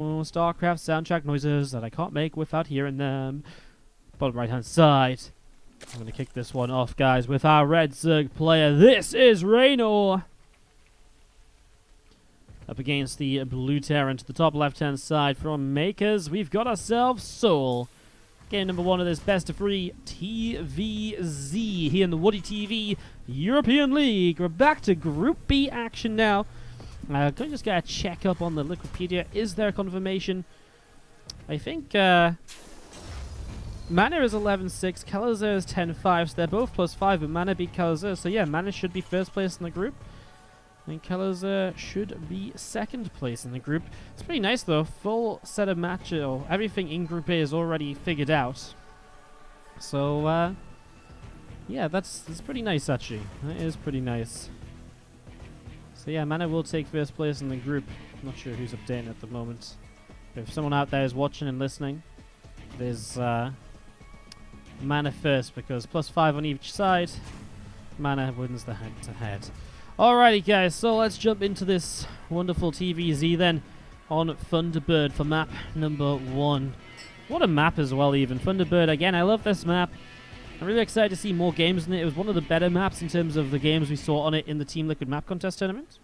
StarCraft soundtrack noises that I can't make without hearing them. Bottom right hand side. I'm going to kick this one off, guys, with our Red Zerg player. This is Reynor. Up against the blue Terran to the top left-hand side from Makers. We've got ourselves souL. Game number 1 of this best of 3 TVZ here in the WardiTV European League. We're back to Group B action now. Can we just get a check up on the Wikipedia? Is there confirmation? I think Mana is 11-6, Kalazar is 10-5, so they're both +5, but Mana beat Kalazar. So yeah, Mana should be first place in the group. And Kalazar should be second place in the group. It's pretty nice though. Full set of matches, or everything in Group A is already figured out. So yeah, that's pretty nice actually. That is pretty nice. So yeah, Mana will take first place in the group. I'm not sure who's updating at the moment. But if someone out there is watching and listening, there's Mana first because +5 on each side. Mana wins the head-to-head. Alrighty guys, so let's jump into this wonderful TVZ then on Thunderbird for map number 1. What a map as well even. Thunderbird, again, I love this map. I'm really excited to see more games in it. It was one of the better maps in terms of the games we saw on it in the Team Liquid Map Contest tournament.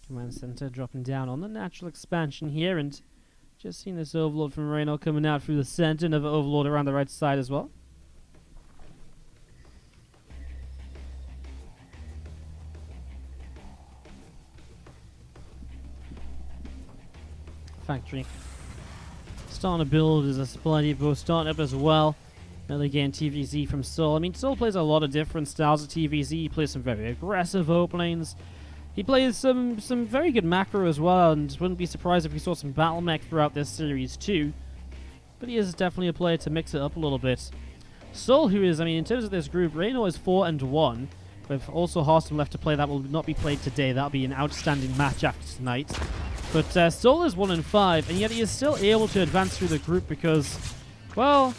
Command Center dropping down on the natural expansion here, and just seeing this Overlord from Reynor coming out through the center. Another Overlord around the right side as well. Factory starting to build as a supply depot, starting up as well. Early game TVZ from souL. I mean, souL plays a lot of different styles of TVZ. He plays some very aggressive openings. He plays some very good macro as well, and wouldn't be surprised if we saw some battle mech throughout this series too. But he is definitely a player to mix it up a little bit. souL, who is, I mean, in terms of this group, Reynor is 4-1, with also Hearthstone left to play. That will not be played today. That'll be an outstanding match after tonight. But souL is 1-5, and yet he is still able to advance through the group because, well,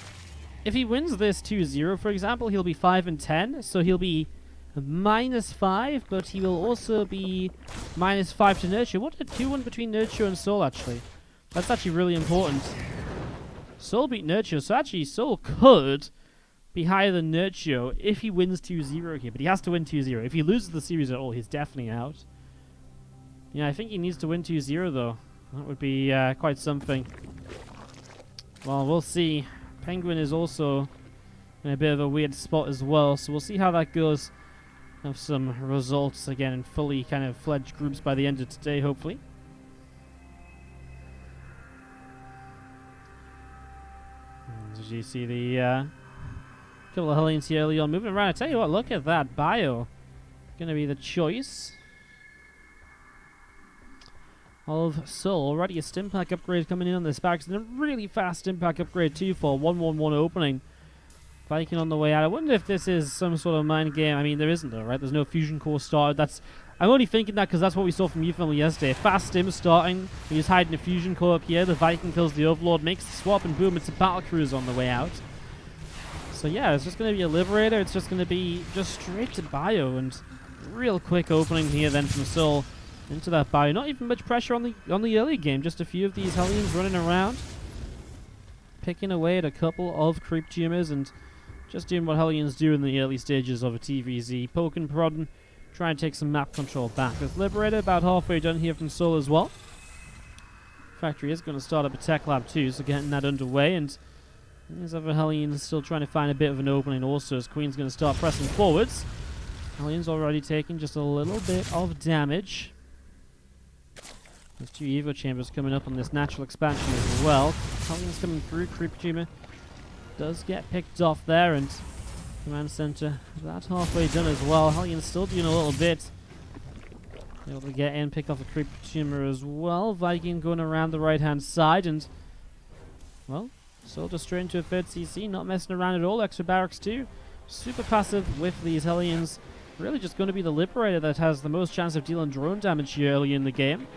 if he wins this 2-0, for example, he'll be 5-10, so he'll be -5, but he will also be -5 to Nurture. What a 2-1 between Nurture and souL, actually. That's actually really important. souL beat Nurture, so actually souL could be higher than Nurture if he wins 2-0 here, but he has to win 2-0. If he loses the series at all, he's definitely out. Yeah, I think he needs to win 2-0, though. That would be quite something. Well, we'll see. Penguin is also in a bit of a weird spot as well, so we'll see how that goes. Have some results again in fully kind of fledged groups by the end of today, hopefully. Did you see the couple of Hellions here early on moving around? I tell you what, look at that bio. Gonna be the choice of souL. Already a Stimpack upgrade coming in on this barracks, and a really fast Stimpack upgrade too for 1-1-1 opening. Viking on the way out. I wonder if this is some sort of mind game. I mean, there isn't though, right? There's no fusion core started. I'm only thinking that because that's what we saw from YouFamily yesterday. Fast stim starting. He's hiding a fusion core up here. The Viking kills the Overlord, makes the swap, and boom, it's a battle cruiser on the way out. So yeah, it's just going to be a Liberator. It's just going to be just straight to bio, and real quick opening here then from souL into that bio. Not even much pressure on the early game. Just a few of these Hellions running around, picking away at a couple of creep tumors, and just doing what Hellions do in the early stages of a TVZ. Poking, prodding, trying to take some map control back. With Liberator about halfway done here from souL as well. Factory is going to start up a tech lab too, so getting that underway. And these other Hellions still trying to find a bit of an opening also, as Queen's going to start pressing forwards. Hellions already taking just a little bit of damage. There's 2 Evo Chambers coming up on this natural expansion as well. Hellions coming through. Creep Tumor does get picked off there, and Command Center about halfway done as well. Hellions still doing a little bit. Able to get in, pick off the Creep Tumor as well. Viking going around the right-hand side, and, well, souL just straight into a third CC, not messing around at all. Extra barracks too. Super passive with these Hellions. Really just going to be the Liberator that has the most chance of dealing drone damage here early in the game.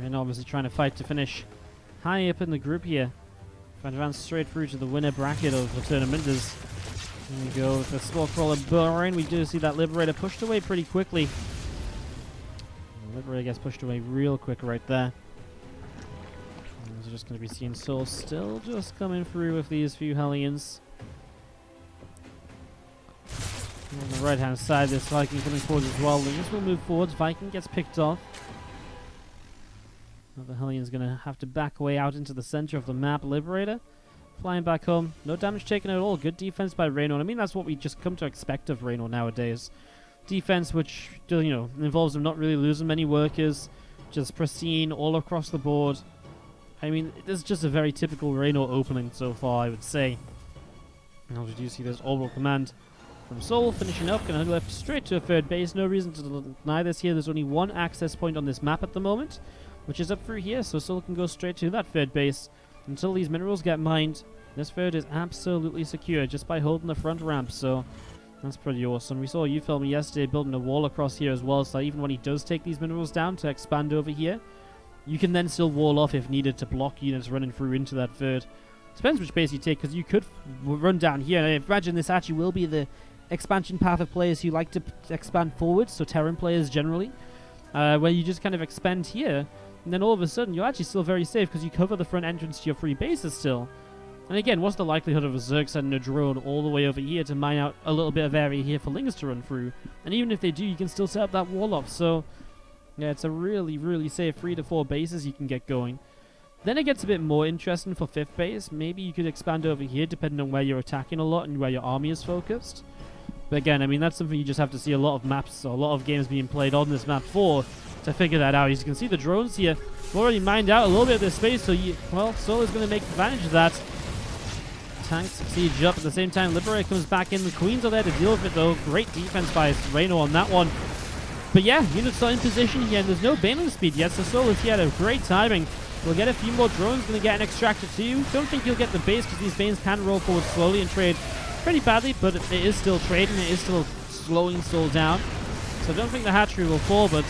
And obviously trying to fight to finish high up in the group here. Trying to advance straight through to the winner bracket of the tournament. There we go with the Spore Crawler burrowing. We do see that Liberator pushed away pretty quickly. The Liberator gets pushed away real quick right there. And we're just going to be seeing souL still just coming through with these few Hellions. On the right hand side, this Viking coming forward as well. Lingus will move forwards. Viking gets picked off. The Hellion's going to have to back away out into the center of the map. Liberator flying back home. No damage taken at all. Good defense by Reynor. I mean, that's what we just come to expect of Reynor nowadays. Defense which, you know, involves them not really losing many workers. Just pristine all across the board. I mean, this is just a very typical Reynor opening so far, I would say. Now we do see this orbital command from souL finishing up. Going to lift straight to a third base. No reason to deny this here. There's only one access point on this map at the moment, which is up through here, so souL can go straight to that third base. Until these minerals get mined, this third is absolutely secure just by holding the front ramp, so that's pretty awesome. We saw YouFilm yesterday building a wall across here as well, so even when he does take these minerals down to expand over here, you can then still wall off if needed to block units running through into that third. Depends which base you take, because you could run down here. And I imagine this actually will be the expansion path of players who like to expand forward, so Terran players generally, where you just kind of expand here, and then all of a sudden you're actually still very safe because you cover the front entrance to your free bases still. And again, what's the likelihood of a Zerg sending a drone all the way over here to mine out a little bit of area here for Lingus to run through? And even if they do, you can still set up that wall off. So yeah, it's a really, really safe 3 to 4 bases you can get going. Then it gets a bit more interesting for 5th base. Maybe you could expand over here depending on where you're attacking a lot and where your army is focused. But again, I mean, that's something you just have to see a lot of maps or a lot of games being played on this map for to figure that out. As you can see, the drones here have already mined out a little bit of this space, so well, souL is going to make advantage of that. Tanks siege up at the same time. Liberator comes back in. The Queens are there to deal with it, though. Great defense by Reynor on that one. But yeah, units are in position here, and there's no baneling speed yet, so souL is here at a great timing. We'll get a few more drones, going to get an extractor too. Don't think you'll get the base, because these banes can roll forward slowly and trade pretty badly, but it is still trading. It is still slowing souL down. So I don't think the hatchery will fall, but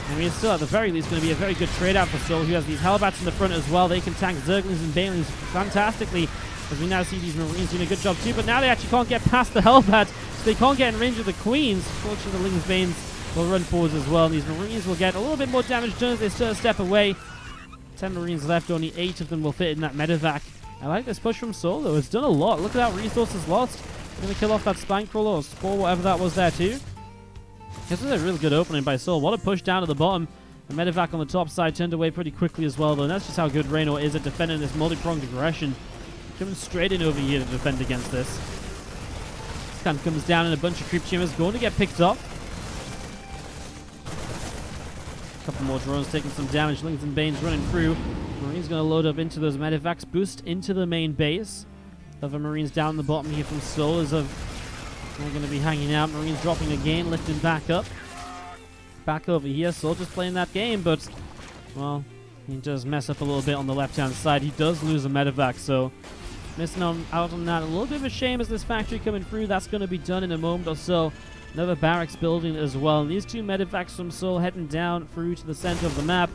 I mean, it's still at the very least going to be a very good trade out for souL, who has these Hellbats in the front as well. They can tank Zerglings and Banelings fantastically, as we now see these Marines doing a good job too. But now they actually can't get past the Hellbats, so they can't get in range of the Queens. Fortunately, the Lings Banes will run forwards as well. And these Marines will get a little bit more damage done as they still step away. 10 Marines left, only 8 of them will fit in that medevac. I like this push from souL, though. It's done a lot. Look at that, resources lost. Going to kill off that Spine Crawler or Spore, whatever that was there too. This is a really good opening by souL. What a push down to the bottom. The medevac on the top side turned away pretty quickly as well, though. And that's just how good Reynor is at defending this multi-pronged aggression. Coming straight in over here to defend against this. Scan comes down and a bunch of creep tumors going to get picked up. A couple more drones taking some damage. Lings and Banes running through. Marine's going to load up into those medevacs. Boost into the main base. Other Marines down the bottom here from souL as of they're going to be hanging out. Marines dropping again, lifting back up. Back over here. souL just playing that game, but, well, he does mess up a little bit on the left-hand side. He does lose a medevac, so missing out on that. A little bit of a shame as this factory coming through. That's going to be done in a moment or so. Another barracks building as well. And these two medevacs from souL heading down through to the center of the map.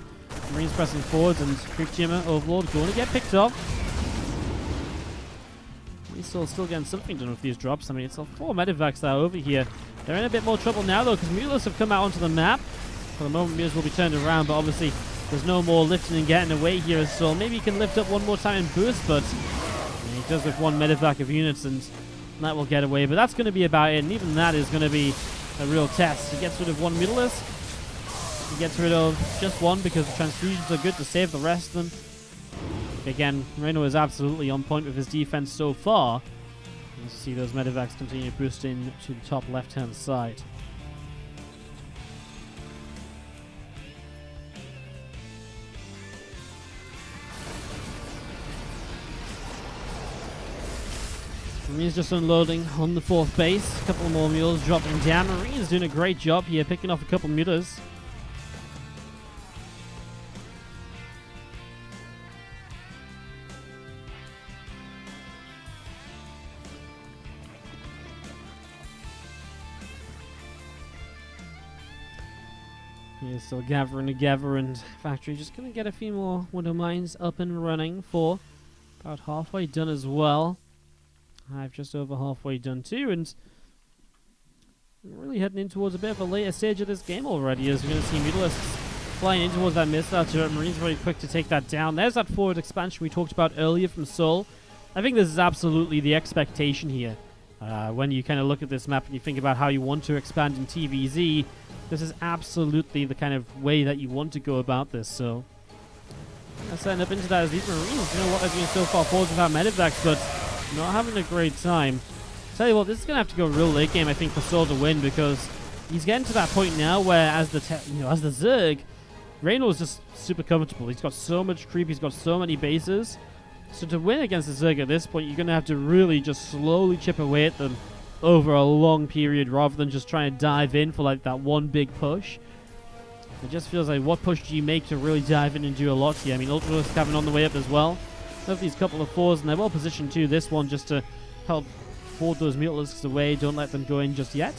Marines pressing forwards and Creep Tumor Overlord going to get picked off. souL still getting something done with these drops. I mean, it's 4 medevacs that are over here. They're in a bit more trouble now, though, because Mulas have come out onto the map. For the moment, Mulas will be turned around, but obviously there's no more lifting and getting away here as souL. Maybe he can lift up one more time and boost, but he does with 1 medevac of units, and that will get away. But that's going to be about it, and even that is going to be a real test. He gets rid of 1 Mulas. He gets rid of just 1 because the transfusions are good to save the rest of them. Again, Reynor is absolutely on point with his defense so far. You see those medevacs continue boosting to the top left-hand side. Marines just unloading on the 4th base. A couple more mules dropping down. Marines doing a great job here, picking off a couple mutas. He is still gathering together, and Factory just going to get a few more Widow Mines up and running for about halfway done as well. I've just over halfway done too, and we're really heading in towards a bit of a later stage of this game already, as we're going to see Mutalisks flying in towards that missile turret. Marines very quick to take that down. There's that forward expansion we talked about earlier from souL. I think this is absolutely the expectation here. When you kind of look at this map and you think about how you want to expand in TVZ, this is absolutely the kind of way that you want to go about this. So, setting up into that as these Marines, you know what, they're doing so far forward without medivacs, but not having a great time. Tell you what, this is going to have to go real late game, I think, for souL to win, because he's getting to that point now where, as the Zerg, Reynor is just super comfortable. He's got so much creep, he's got so many bases. So to win against the Zerg at this point, you're going to have to really just slowly chip away at them over a long period, rather than just trying to dive in for like that one big push. It just feels like, what push do you make to really dive in and do a lot here? I mean, Ultralisk having on the way up as well. Have these couple of fours, and they're well positioned too. This one just to help forward those Mutalisks away. Don't let them go in just yet.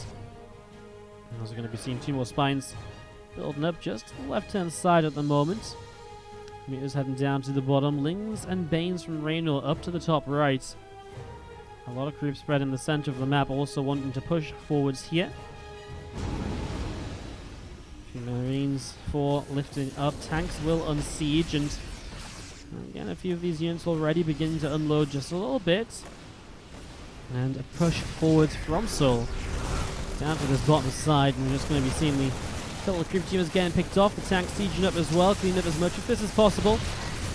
And also going to be seeing two more spines building up just to the left-hand side at the moment. Meters heading down to the bottom. Lings and Banes from Reynor up to the top right. A lot of creep spread in the center of the map, also wanting to push forwards here. Marines for lifting up. Tanks will unsiege, and again, a few of these units already beginning to unload just a little bit. And a push forwards from souL down to this bottom side, and we're just going to be seeing the couple of creep teamers getting picked off. The tanks sieging up as well, cleaning up as much of this as possible.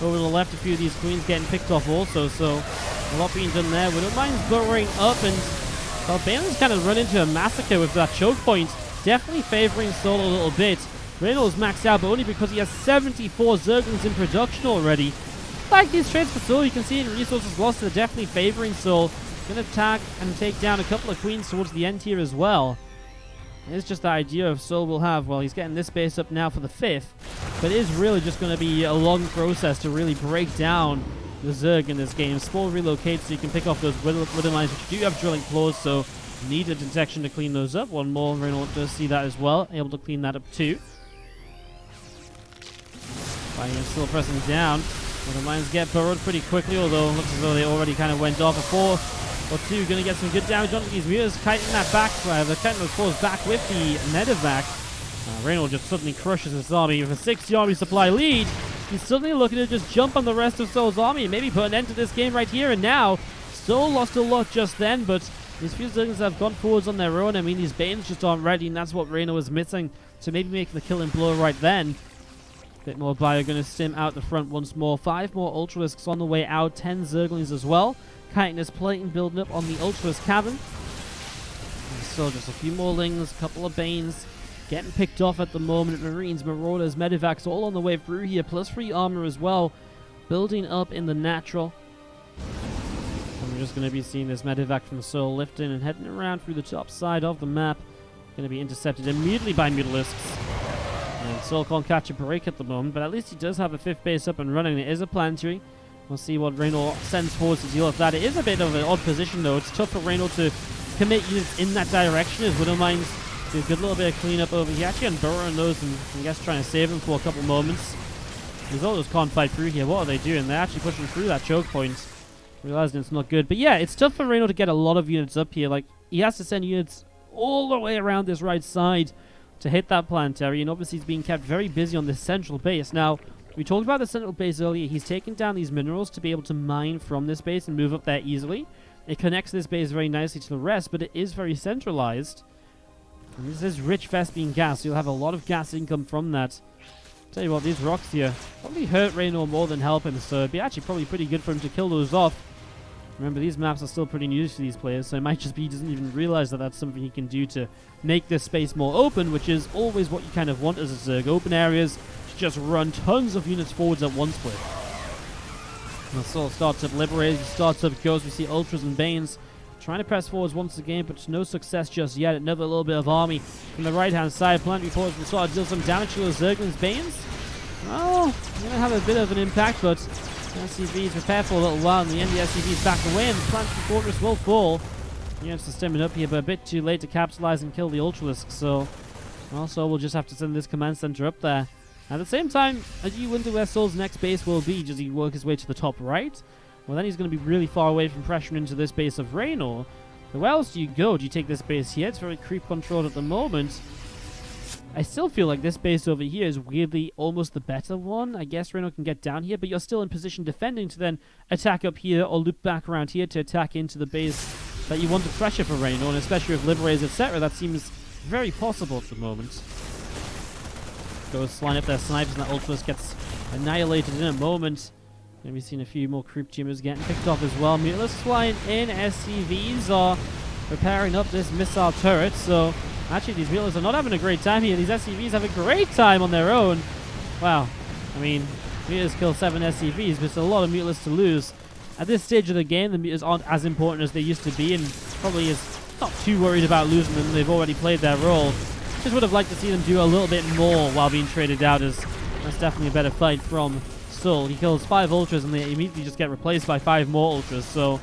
Over to the left, a few of these queens getting picked off also, so a lot being done there. We don't mind burrowing up, and well, Bane's kind of run into a massacre with that choke point. Definitely favoring souL a little bit. Reynolds maxed out, but only because he has 74 Zerglings in production already. Like these trades for souL, you can see in resources lost, they're definitely favoring souL. Going to attack and take down a couple of queens towards the end here as well. It's just the idea of souL will have, well, he's getting this base up now for the 5th, but it is really just going to be a long process to really break down the Zerg in this game. Small relocate so you can pick off those Widow Mines, which do have drilling claws, so need a detection to clean those up. One more, Reynolds does see that as well, able to clean that up too. Fighting still pressing down. Widow Mines get burrowed pretty quickly, although it looks as though they already kind of went off. A 4 or 2 going to get some good damage onto these Mutas, kiting that back, the kiting those claws back with the medevac. Reynolds just suddenly crushes his army with a 60 army supply lead. He's suddenly looking to just jump on the rest of souL's army and maybe put an end to this game right here and now. souL lost a lot just then, but these few Zerglings have gone forwards on their own. I mean, these Banes just aren't ready, and that's what Reynor was missing to maybe make the killing blow right then. Bit more bio going to stim out the front once more. 5 more Ultralisks on the way out, 10 Zerglings as well. Kiting is plating building up on the Ultralisk cavern. And still just a few more Lings, a couple of Banes getting picked off at the moment. Marines, Marauders, Medivacs all on the way through here, plus free armor as well, building up in the natural. And we're just going to be seeing this Medivac from souL lifting and heading around through the top side of the map. Going to be intercepted immediately by Mutalisks. And souL can't catch a break at the moment, but at least he does have a 5th base up and running. It is a planetary. We'll see what Reynor sends forward to deal with that. It is a bit of an odd position, though. It's tough for Reynor to commit units in that direction, as Widow Mines do a good little bit of cleanup over here. Actually, unburrowing those and I guess trying to save them for a couple moments. These Autos can't fight through here. What are they doing? They're actually pushing through that choke point. Realizing it's not good. But yeah, it's tough for Reynor to get a lot of units up here. Like, he has to send units all the way around this right side to hit that planetary, and obviously he's being kept very busy on this central base. Now, we talked about the central base earlier. He's taken down these minerals to be able to mine from this base and move up there easily. It connects this base very nicely to the rest, but it is very centralized. And this is rich Vespene gas, so you'll have a lot of gas income from that. Tell you what, these rocks here probably hurt Reynor more than help him, so it'd be actually probably pretty good for him to kill those off. Remember, these maps are still pretty new to these players, so it might just be he doesn't even realize that that's something he can do to make this space more open, which is always what you kind of want as a Zerg. Open areas to just run tons of units forwards at once with. And souL starts up liberated, starts up goes. We see Ultras and Banes trying to press forwards once again, but no success just yet. Another little bit of army from the right-hand side. Planetary forwards will start to deal some damage to those Zerglings. Banes, well, going to have a bit of an impact, but SCVs prepare for a little while, and the end the SCVs back away, and the Planetary Fortress will fall. Units are stemming up here, but a bit too late to capitalize and kill the Ultralisks, so Also, we'll just have to send this command center up there. At the same time, as you wonder where souL's next base will be, does he work his way to the top right? Well, then he's going to be really far away from pressuring into this base of Reynor. So where else do you go? Do you take this base here? It's very creep controlled at the moment. I still feel like this base over here is weirdly almost the better one. I guess Reynor can get down here, but you're still in position defending to then attack up here or loop back around here to attack into the base that you want to pressure for Reynor, and especially with Liberators, etc. That seems very possible at the moment. Ghosts line up their snipers and that Ultras gets annihilated in a moment. And we've seen a few more creep tumors getting picked off as well. Mutalisks flying in, SCVs are repairing up this missile turret, so actually these Mutalisks are not having a great time here. These SCVs have a great time on their own. Wow. I mean, Mutalisks kill 7 SCVs, but it's a lot of Mutalisks to lose. At this stage of the game, the Mutalisks aren't as important as they used to be, and probably is not too worried about losing them. They've already played their role. Just would have liked to see them do a little bit more while being traded out, as that's definitely a better fight from souL. He kills 5 Ultras and they immediately just get replaced by 5 more Ultras. So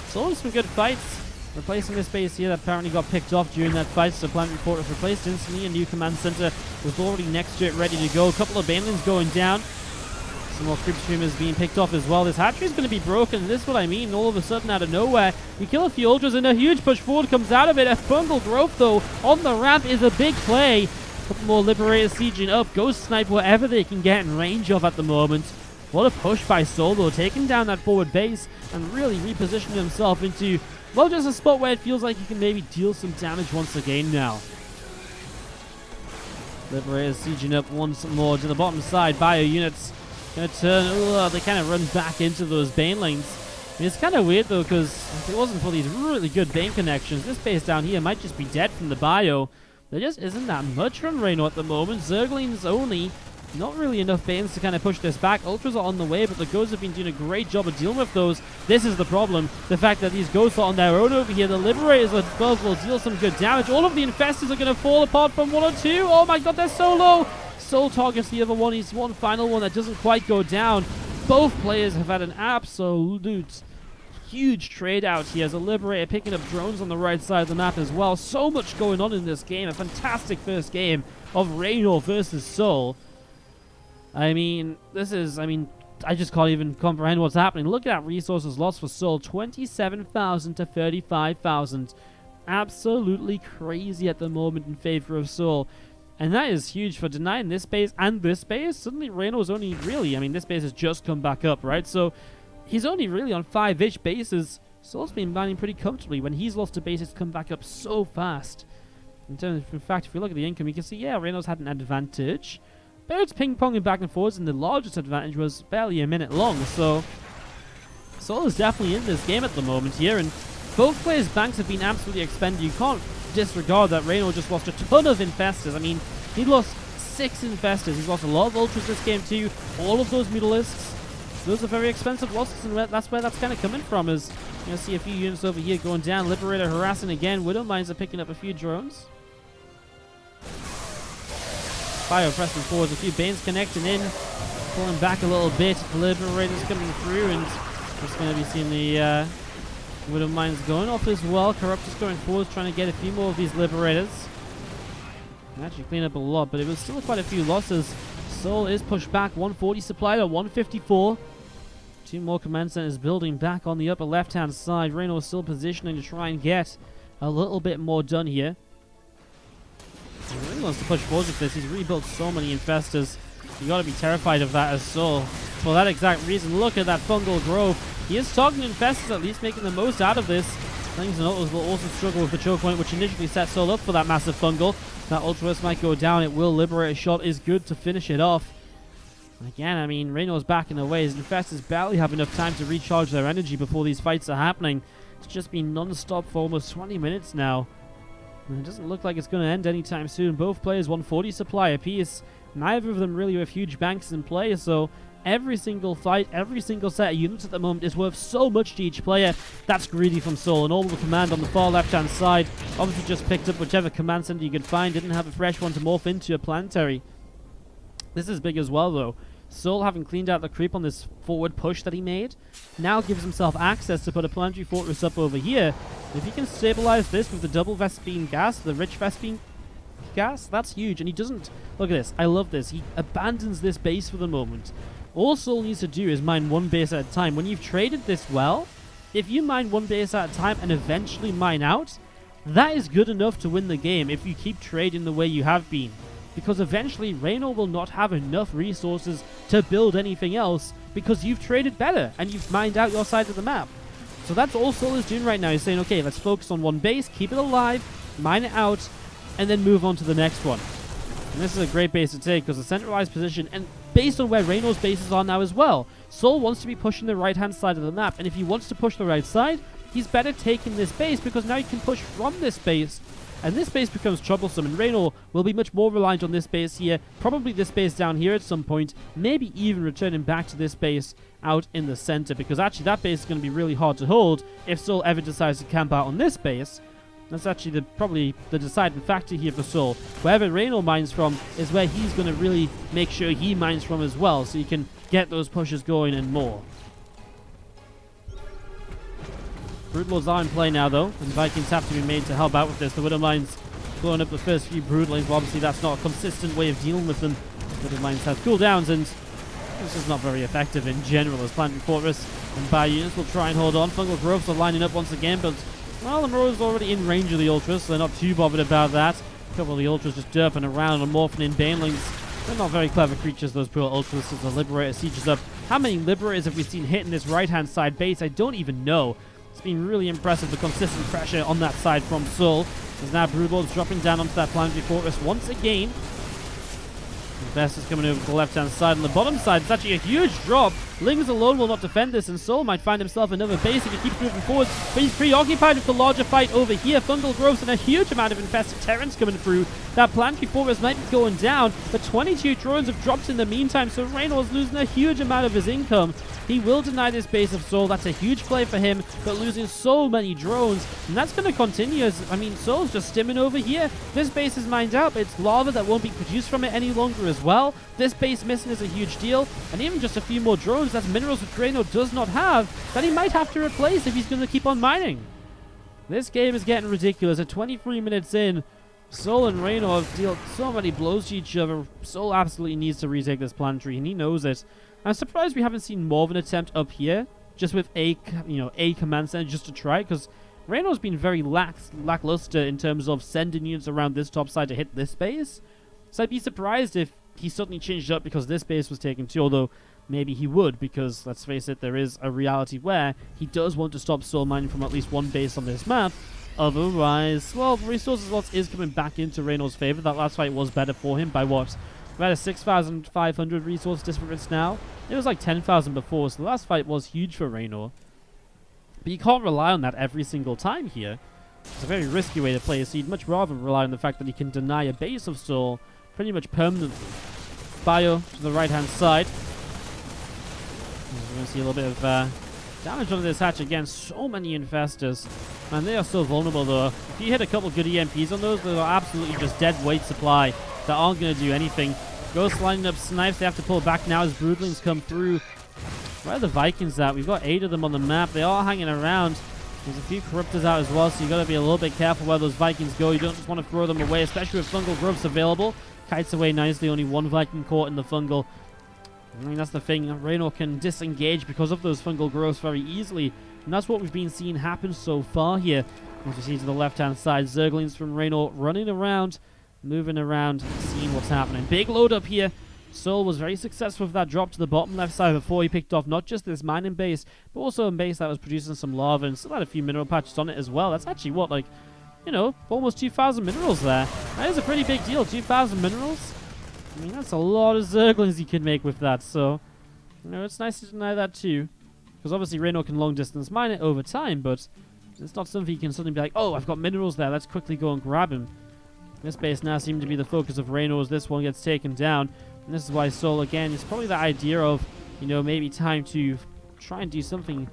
souL has some good fights. Replacing this base here that apparently got picked off during that fight, so Planetary Fortress replaced instantly. A new command center was already next to it, ready to go. A couple of Banelings going down. Some more creep streamers being picked off as well. This hatchery is going to be broken. This is what I mean. All of a sudden, out of nowhere, we kill a few Ultras and a huge push forward comes out of it. A fungal growth, though, on the ramp is a big play. A couple more Liberators sieging up. Ghost snipe whatever they can get in range of at the moment. What a push by souL, though, taking down that forward base and really repositioning himself into, well, just a spot where it feels like he can maybe deal some damage once again now. Liberators sieging up once more to the bottom side. Bio units gonna turn. They kind of run back into those Banelings. I mean, it's kind of weird, though, because if it wasn't for these really good Bane connections, this base down here might just be dead from the bio. There just isn't that much from Reynor at the moment. Zerglings only. Not really enough Banes to kind of push this back. Ultras are on the way, but the Ghosts have been doing a great job of dealing with those. This is the problem. The fact that these Ghosts are on their own over here. The Liberators as well will deal some good damage. All of the Infestors are going to fall apart from 1 or 2. Oh my god, they're so low. souL targets the other one. He's one final one that doesn't quite go down. Both players have had an absolute huge trade out here as a Liberator picking up drones on the right side of the map as well. So much going on in this game. A fantastic first game of Reynor versus souL. I mean, I just can't even comprehend what's happening. Look at that resources lost for souL. 27,000 to 35,000. Absolutely crazy at the moment in favor of souL. And that is huge for denying this base and this base. Suddenly Reynor's only really, this base has just come back up, right? So he's only really on 5-ish bases. souL's been mining pretty comfortably. When he's lost a base, it's come back up so fast. In fact, if we look at the income, you can see, yeah, Reynor's had an advantage. But it's ping-ponging back and forwards, and the largest advantage was barely a minute long. So souL is definitely in this game at the moment here, and both players' banks have been absolutely expended. You can't disregard that Reynor just lost a ton of Infestors. I mean, he lost 6 Infestors. He's lost a lot of Ultras this game too. All of those Mutalisks. Those are very expensive losses, and that's where that's kind of coming from. Is you're going to see a few units over here going down. Liberator harassing again. Widowmines are picking up a few drones. Bio pressing forwards. A few Banes connecting in. Pulling back a little bit. Liberators coming through, and just going to be seeing the Widowmines going off as well. Corruptors going forwards, trying to get a few more of these Liberators. Actually clean up a lot, but it was still quite a few losses. souL is pushed back. 140 supply to 154. 2 more command centers building back on the upper left-hand side. Reynor still positioning to try and get a little bit more done here. He really wants to push forward with this. He's rebuilt so many Infestors. You got to be terrified of that as souL. For that exact reason, look at that fungal growth. He is targeting Infestors, at least making the most out of this. Things and Ultras will also struggle with the choke point, which initially set souL up for that massive fungal. That Ultras might go down. It will liberate. A shot is good to finish it off. Again, Reynor's backing away. His Infestors barely have enough time to recharge their energy before these fights are happening. It's just been non-stop for almost 20 minutes now. And it doesn't look like it's going to end anytime soon. Both players 140 supply apiece. Neither of them really with huge banks in play, so every single fight, every single set of units at the moment is worth so much to each player. That's greedy from souL. And all the command on the far left-hand side obviously just picked up whichever command center you could find. Didn't have a fresh one to morph into a planetary. This is big as well, though. souL, having cleaned out the creep on this forward push that he made, now gives himself access to put a planetary fortress up over here. If he can stabilize this with the double Vespene gas, the rich Vespene gas. That's huge. And he doesn't... Look at this. I love this. He abandons this base for the moment. All souL needs to do is mine one base at a time. When you've traded this well, if you mine one base at a time and eventually mine out, that is good enough to win the game if you keep trading the way you have been. Because eventually, Reynor will not have enough resources to build anything else because you've traded better and you've mined out your side of the map. So that's all souL is doing right now. He's saying, okay, let's focus on one base, keep it alive, mine it out, and then move on to the next one. And this is a great base to take because the centralized position, and based on where Reynor's bases are now as well, souL wants to be pushing the right-hand side of the map. And if he wants to push the right side, he's better taking this base because now he can push from this base. And this base becomes troublesome, and Reynor will be much more reliant on this base here, probably this base down here at some point, maybe even returning back to this base out in the center, because actually that base is going to be really hard to hold if souL ever decides to camp out on this base. That's actually probably the deciding factor here for souL. Wherever Reynor mines from is where he's going to really make sure he mines from as well, so he can get those pushes going and more. Broodlords are in play now, though, and Vikings have to be made to help out with this. The Widow Mines blowing up the first few Broodlings, but obviously that's not a consistent way of dealing with them. Widow Mines have cooldowns, and this is not very effective in general, as Planting Fortress and Bio units will try and hold on. Fungal Groves are lining up once again, but, well, the Marauders already in range of the Ultras, so they're not too bothered about that. A couple of the Ultras just derping around and morphing in Banelings. They're not very clever creatures, those poor Ultras, as the Liberator sieges up. How many Liberators have we seen hitting this right-hand side base? I don't even know. It's been really impressive, the consistent pressure on that side from souL. There's now Broodlords dropping down onto that Planetary Fortress once again. The best is coming over to the left-hand side. On the bottom side, it's actually a huge drop. Lings alone will not defend this, and souL might find himself another base if he keeps moving forward. But he's preoccupied with the larger fight over here. Fungal Groves and a huge amount of infested Terrans coming through. That Planetary Fortress might be going down, but 22 drones have dropped in the meantime, so Reynor's losing a huge amount of his income. He will deny this base of souL. That's a huge play for him, but losing so many drones, and that's going to continue as, I mean, souL's just stimming over here. This base is mined out, but it's lava that won't be produced from it any longer as well. This base missing is a huge deal, and even just a few more drones, that's minerals which Reynor does not have, that he might have to replace if he's going to keep on mining. This game is getting ridiculous. At 23 minutes in, souL and Reynor have dealt so many blows to each other. souL absolutely needs to retake this planetary, and he knows it. I'm surprised we haven't seen more of an attempt up here, just with a command center just to try it, because Reynor's been very lackluster in terms of sending units around this top side to hit this base. So I'd be surprised if he suddenly changed it up because this base was taken too, although maybe he would, because let's face it, there is a reality where he does want to stop souL mining from at least one base on this map. Otherwise, well, the resources loss is coming back into Reynor's favor. That last fight was better for him by what? We're at a 6,500 resource difference now. It was like 10,000 before, so the last fight was huge for Reynor. But you can't rely on that every single time here. It's a very risky way to play, so you'd much rather rely on the fact that he can deny a base of souL pretty much permanently. Bio to the right-hand side. We're going to see a little bit of damage on this hatch again. So many infestors. Man, they are so vulnerable though. If you hit a couple good EMPs on those, they are absolutely just dead weight supply that aren't going to do anything. Ghost lining up snipes. They have to pull back now as Broodlings come through. Where are the Vikings at? We've got 8 of them on the map. They are hanging around. There's a few Corruptors out as well, so you got to be a little bit careful where those Vikings go. You don't just want to throw them away, especially with Fungal Groves available. Kites away nicely. Only one Viking caught in the Fungal. I mean, that's the thing. Reynor can disengage because of those Fungal Groves very easily. And that's what we've been seeing happen so far here. As you see to the left-hand side, Zerglings from Reynor running around, moving around, seeing what's happening. Big load up here. souL was very successful with that drop to the bottom left side before he picked off not just this mining base, but also a base that was producing some lava and still had a few mineral patches on it as well. That's actually what, like, you know, almost 2,000 minerals there. That is a pretty big deal, 2,000 minerals. I mean, that's a lot of Zerglings you can make with that, so, you know, it's nice to deny that too. Because obviously Reynor can long distance mine it over time, but it's not something you can suddenly be like, oh, I've got minerals there, let's quickly go and grab him. This base now seems to be the focus of Reynor as this one gets taken down. And this is why souL, again, is probably the idea of, you know, maybe time to try and do something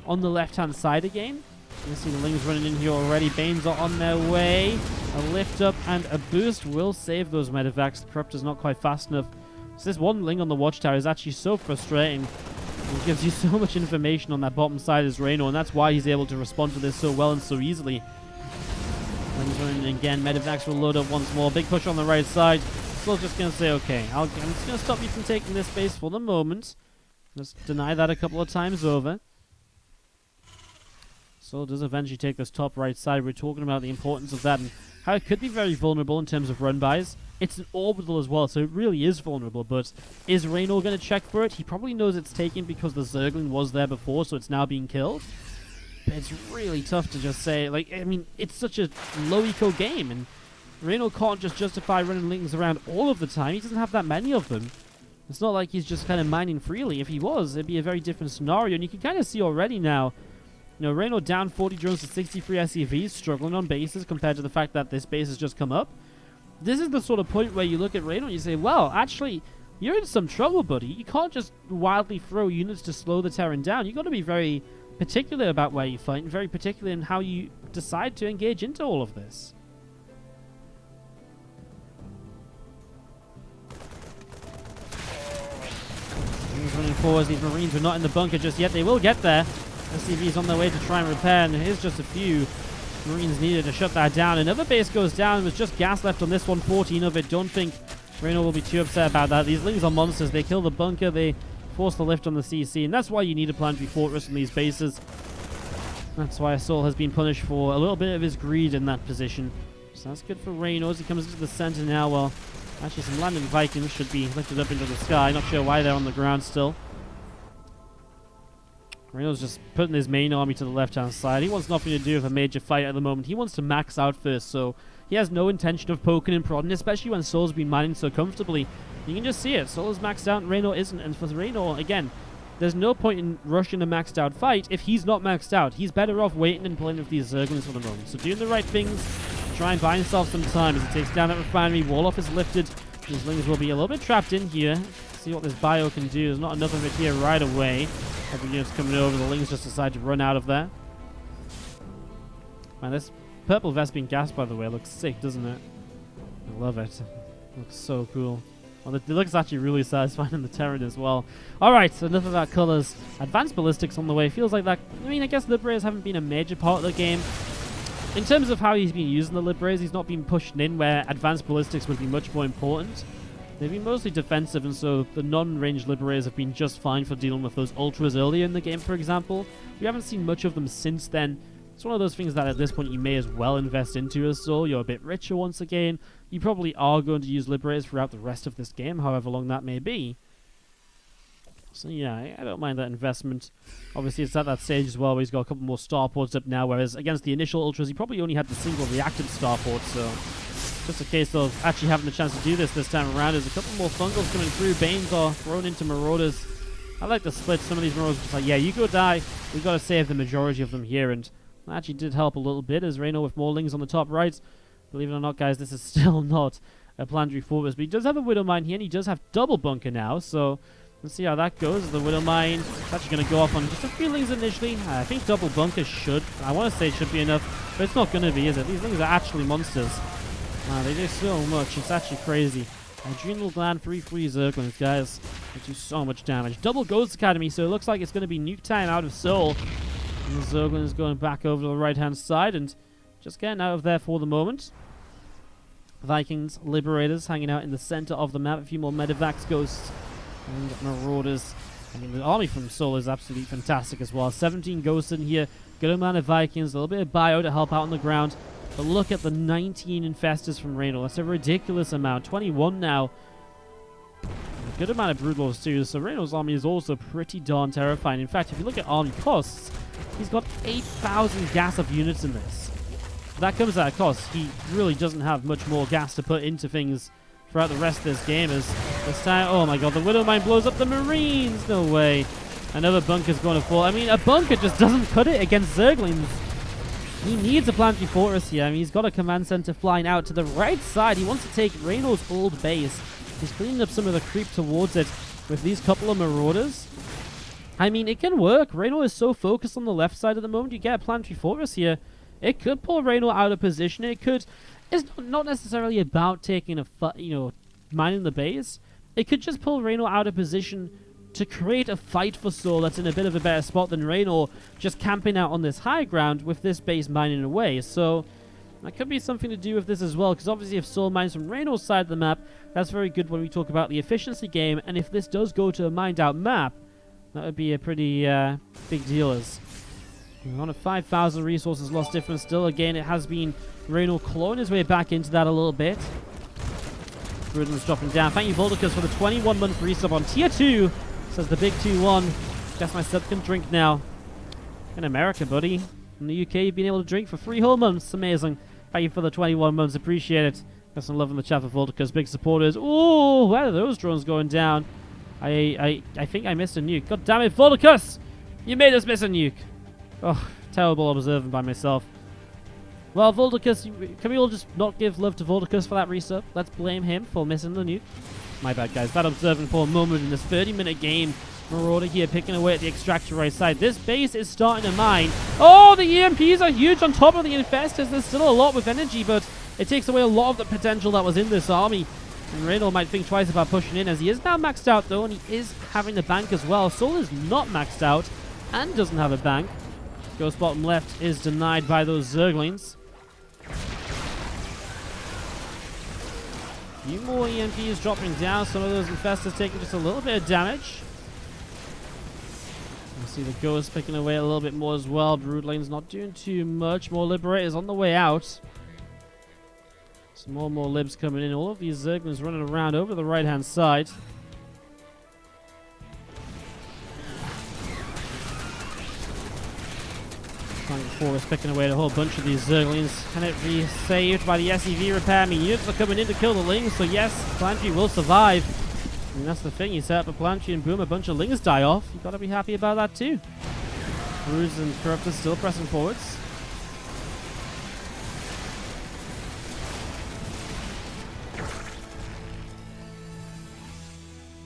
on the left-hand side again. You can see the Lings running in here already. Banes are on their way. A lift up and a boost will save those medevacs. The Corruptor's not quite fast enough. So this one Ling on the watchtower is actually so frustrating. It gives you so much information on that bottom side as Reynor, and that's why he's able to respond to this so well and so easily. Lings running in again. Medivacs will load up once more. Big push on the right side. SouL's just going to say, okay, I'm just going to stop you from taking this base for the moment. Just deny that a couple of times over. SouL does eventually take this top right side. We're talking about the importance of that and how it could be very vulnerable in terms of run-bys. It's an orbital as well, so it really is vulnerable, but is Reynor going to check for it? He probably knows it's taken because the Zergling was there before, so it's now being killed. But it's really tough to just say, like, I mean, it's such a low-eco game, and Reynor can't just justify running Lings around all of the time. He doesn't have that many of them. It's not like he's just kind of mining freely. If he was, it'd be a very different scenario, and you can kind of see already now, you know, Reynor down 40 drones to 63 SCVs, struggling on bases compared to the fact that this base has just come up. This is the sort of point where you look at Reynor and you say, well, actually, you're in some trouble, buddy. You can't just wildly throw units to slow the Terran down. You've got to be very particular about where you fight and very particular in how you decide to engage into all of this. He's running forward. These Marines are not in the bunker just yet. They will get there. SCV's on their way to try and repair, and here's just a few Marines needed to shut that down. Another base goes down. There's just gas left on this one, 14 of it. Don't think Reynor will be too upset about that. These Lings are monsters. They kill the bunker. They force the lift on the CC, and that's why you need a planetary fortress in these bases. That's why souL has been punished for a little bit of his greed in that position. So that's good for Reynor as he comes into the center now. Well, actually some landing Vikings should be lifted up into the sky. Not sure why they're on the ground still. Reynor's just putting his main army to the left-hand side. He wants nothing to do with a major fight at the moment. He wants to max out first, so he has no intention of poking and prodding, especially when souL's been mining so comfortably. You can just see it. souL is maxed out and Reynor isn't. And for Reynor, again, there's no point in rushing a maxed out fight if he's not maxed out. He's better off waiting and playing with these Zerglings for the moment. So doing the right things, try and buy himself some time as he takes down that refinery. Wall-off is lifted. These Lings will be a little bit trapped in here. See what this bio can do. There's not enough of it here right away. Every unit's coming over. The Lings just decide to run out of there. Man, this purple vest being gassed, by the way, looks sick, doesn't it? I love it. Looks so cool. Well, it looks actually really satisfying in the Terran as well. Alright, so enough about colors. Advanced ballistics on the way. Feels like that. I mean, I guess Liberators haven't been a major part of the game. In terms of how he's been using the Liberators, he's not been pushed in where advanced ballistics would be much more important. They've been mostly defensive, and so the non-ranged Liberators have been just fine for dealing with those ultras earlier in the game, for example. We haven't seen much of them since then. It's one of those things that at this point you may as well invest into as souL. You're a bit richer once again. You probably are going to use Liberators throughout the rest of this game, however long that may be. So yeah, I don't mind that investment. Obviously it's at that stage as well where he's got a couple more starports up now, whereas against the initial ultras he probably only had the single reactive starport, so just a case of actually having the chance to do this time around. There's a couple more fungals coming through. Banes are thrown into Marauders. I like the split. Some of these Marauders are just like, yeah, you go die. We've got to save the majority of them here, and that actually did help a little bit as Reynor with more Lings on the top right. Believe it or not, guys, this is still not a planetary fortress, but he does have a Widow Mine here, and he does have double bunker now, so let's see how that goes. The Widow Mine is actually going to go off on just a few Lings initially. I think double bunker should, I want to say should be enough, but it's not going to be, is it? These Lings are actually monsters. Wow, they do so much. It's actually crazy. Adrenal Gland 3-3 Zerglings, guys. They do so much damage. Double Ghost Academy, so it looks like it's going to be nuke time out of souL. And the Zerglings going back over to the right-hand side and just getting out of there for the moment. Vikings, Liberators hanging out in the center of the map. A few more Medivacs, Ghosts, and Marauders. I mean, the army from souL is absolutely fantastic as well. 17 Ghosts in here. Good amount of Vikings. A little bit of bio to help out on the ground. But look at the 19 Infestors from Reynor. That's a ridiculous amount. 21 now. A good amount of Broodlords too. So Reynor's army is also pretty darn terrifying. In fact, if you look at army costs, he's got 8,000 gas of units in this. That comes at a cost. He really doesn't have much more gas to put into things throughout the rest of this game. As this time, oh my god, the Widow Mine blows up the Marines. No way. Another bunker's going to fall. I mean, a bunker just doesn't cut it against Zerglings. He needs a planetary fortress here. I mean, he's got a command center flying out to the right side. He wants to take Reynor's old base. He's cleaning up some of the creep towards it with these couple of Marauders. I mean, it can work. Reynor is so focused on the left side at the moment. You get a planetary fortress here. It could pull Reynor out of position. It could. It's not necessarily about taking mining the base. It could just pull Reynor out of position to create a fight for souL that's in a bit of a better spot than Reynor just camping out on this high ground with this base mining away. So That could be something to do with this as well, because obviously if souL mines from Reynor's side of the map, that's very good when we talk about the efficiency game, and if this does go to a mined out map, that would be a pretty big deal. As we're on a 5,000 resources lost difference still. Again, it has been Reynor clawing his way back into that a little bit. Bruden's dropping down. Thank you, Voldicus, for the 21-month resub on tier 2. Says the big 2-1. Guess my sub can drink now. In America, buddy. In the UK, you've been able to drink for 3 whole months. Amazing. Thank you for the 21 months. Appreciate it. Got some love in the chat for Voldicus. Big supporters. Oh, where are those drones going down? I think I missed a nuke. God damn it, Voldicus! You made us miss a nuke. Oh, terrible observing by myself. Well, Voldicus, can we all just not give love to Voldicus for that resub? Let's blame him for missing the nuke. My bad, guys. Bad observing for a moment in this 30-minute game. Marauder here picking away at the extractor right side. This base is starting to mine. Oh, the EMPs are huge on top of the infestors. There's still a lot with energy, but it takes away a lot of the potential that was in this army. And Reynor might think twice about pushing in, as he is now maxed out, though, and he is having the bank as well. souL is not maxed out and doesn't have a bank. Ghost bottom left is denied by those Zerglings. A few more EMPs dropping down. Some of those infestors taking just a little bit of damage. You see the Ghost picking away a little bit more as well. Broodling's not doing too much. More Liberators on the way out. Some more libs coming in. All of these Zerglings running around over the right-hand side. Forest picking away at a whole bunch of these Zerglings. Can it be saved by the SEV repair? I mean, units are coming in to kill the Lings, so yes, Planetary will survive. And that's the thing, you set up a Planetary and boom, a bunch of Lings die off. You've got to be happy about that too. Broods and Corruptors still pressing forwards.